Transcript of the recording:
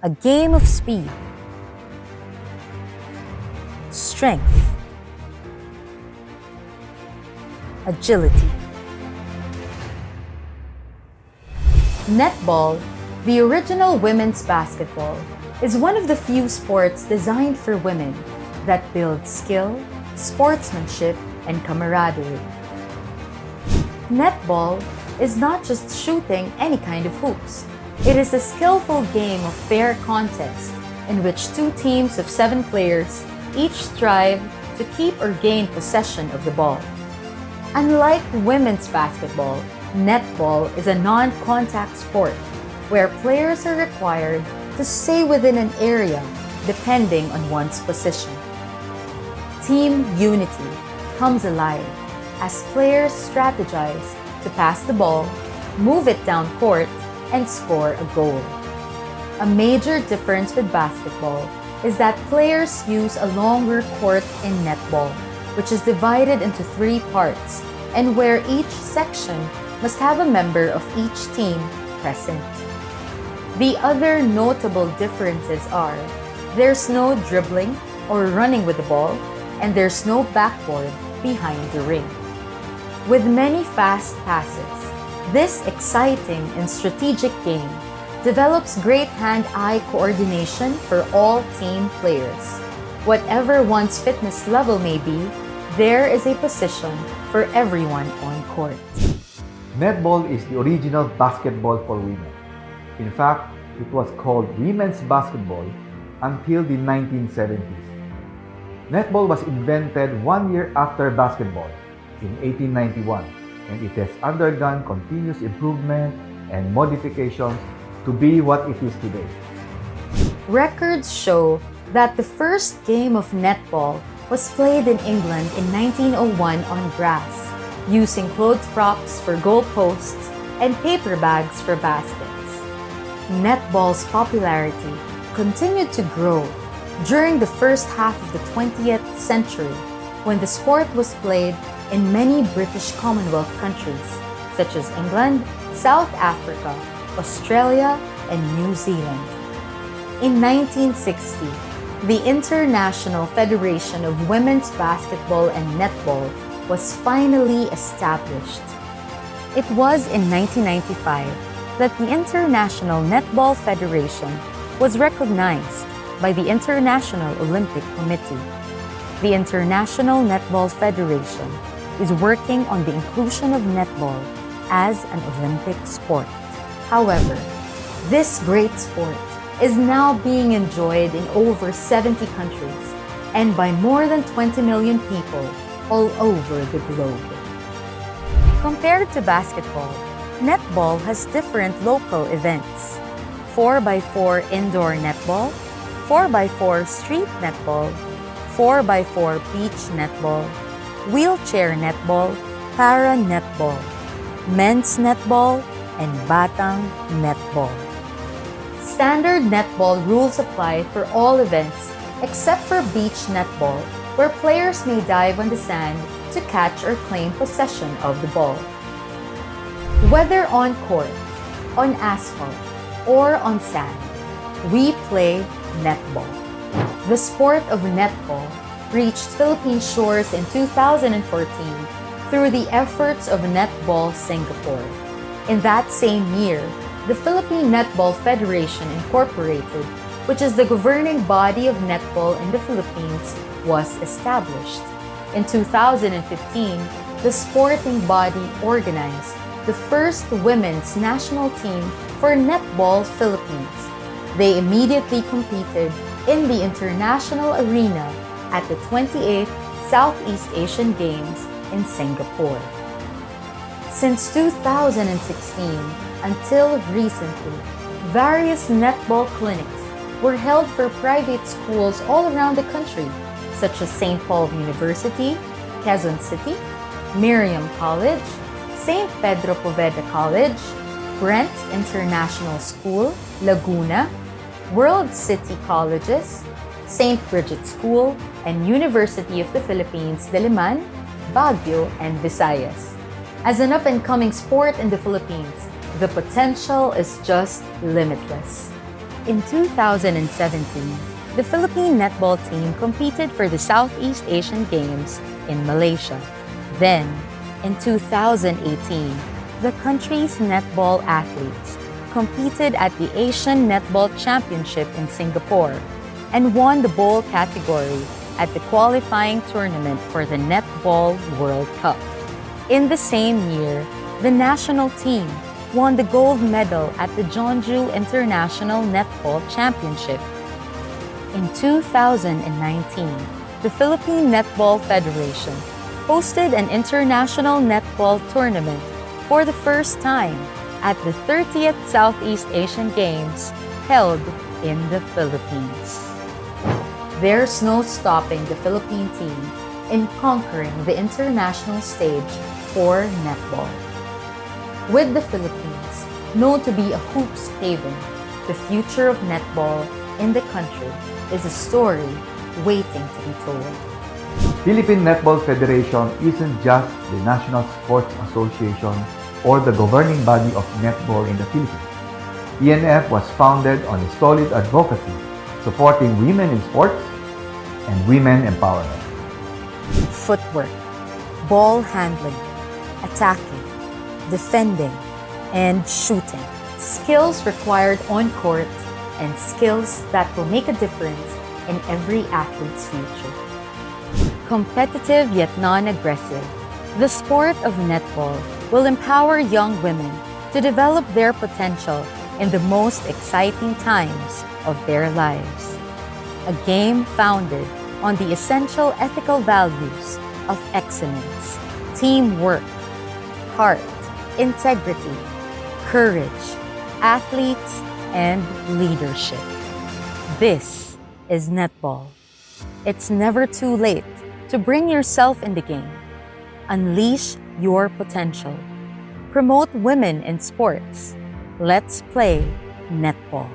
A game of speed, strength, agility. Netball, the original women's basketball, is one of the few sports designed for women that build skill, sportsmanship, and camaraderie. Netball is not just shooting any kind of hoops. It is a skillful game of fair contest in which two teams of 7 players each strive to keep or gain possession of the ball. Unlike women's basketball, netball is a non-contact sport where players are required to stay within an area depending on one's position. Team unity comes alive as players strategize to pass the ball, move it down court, and score a goal. A major difference with basketball is that players use a longer court in netball, which is divided into 3 parts, and where each section must have a member of each team present. The other notable differences are there's no dribbling or running with the ball, and there's no backboard behind the ring. With many fast passes, this exciting and strategic game develops great hand-eye coordination for all team players. Whatever one's fitness level may be, there is a position for everyone on court. Netball is the original basketball for women. In fact, it was called women's basketball until the 1970s. Netball was invented 1 year after basketball, in 1891, and it has undergone continuous improvement and modifications to be what it is today. Records show that the first game of netball was played in England in 1901 on grass, using clothes props for goal posts and paper bags for baskets. Netball's popularity continued to grow during the first half of the 20th century, when the sport was played in many British Commonwealth countries, such as England, South Africa, Australia, and New Zealand. In 1960, the International Federation of Women's Basketball and Netball was finally established. It was in 1995 that the International Netball Federation was recognized by the International Olympic Committee. The International Netball Federation is working on the inclusion of netball as an Olympic sport. However, this great sport is now being enjoyed in over 70 countries and by more than 20 million people all over the globe. Compared to basketball, netball has different local events: 4x4 indoor netball, 4x4 street netball, 4x4 beach netball, wheelchair netball, para netball, men's netball, and batang netball. Standard netball rules apply for all events except for beach netball, where players may dive on the sand to catch or claim possession of the ball. Whether on court, on asphalt, or on sand, we play netball. The sport of netball reached Philippine shores in 2014 through the efforts of Netball Singapore. In that same year, the Philippine Netball Federation Incorporated, which is the governing body of netball in the Philippines, was established. In 2015, the sporting body organized the first women's national team for Netball Philippines. They immediately competed in the international arena at the 28th Southeast Asian Games in Singapore. Since 2016 until recently, various netball clinics were held for private schools all around the country, such as St. Paul University, Quezon City, Miriam College, St. Pedro Poveda College, Brent International School, Laguna, World City Colleges, St. Bridget School, and University of the Philippines, Diliman, Baguio, and Visayas. As an up-and-coming sport in the Philippines, the potential is just limitless. In 2017, the Philippine netball team competed for the Southeast Asian Games in Malaysia. Then, in 2018, the country's netball athletes competed at the Asian Netball Championship in Singapore and won the bowl category at the qualifying tournament for the Netball World Cup. In the same year, the national team won the gold medal at the Jeonju International Netball Championship. In 2019, the Philippine Netball Federation hosted an international netball tournament for the first time at the 30th Southeast Asian Games held in the Philippines. There's no stopping the Philippine team in conquering the international stage for netball. With the Philippines known to be a hoops haven, the future of netball in the country is a story waiting to be told. Philippine Netball Federation isn't just the National Sports Association or the governing body of netball in the Philippines. PNF was founded on a solid advocacy supporting women in sports and women empowerment. Footwork, ball handling, attacking, defending, and shooting. Skills required on court and skills that will make a difference in every athlete's future. Competitive yet non-aggressive, the sport of netball will empower young women to develop their potential in the most exciting times of their lives. A game founded on the essential ethical values of excellence, teamwork, heart, integrity, courage, athletes, and leadership. This is netball. It's never too late to bring yourself in the game. Unleash your potential. Promote women in sports. Let's play netball.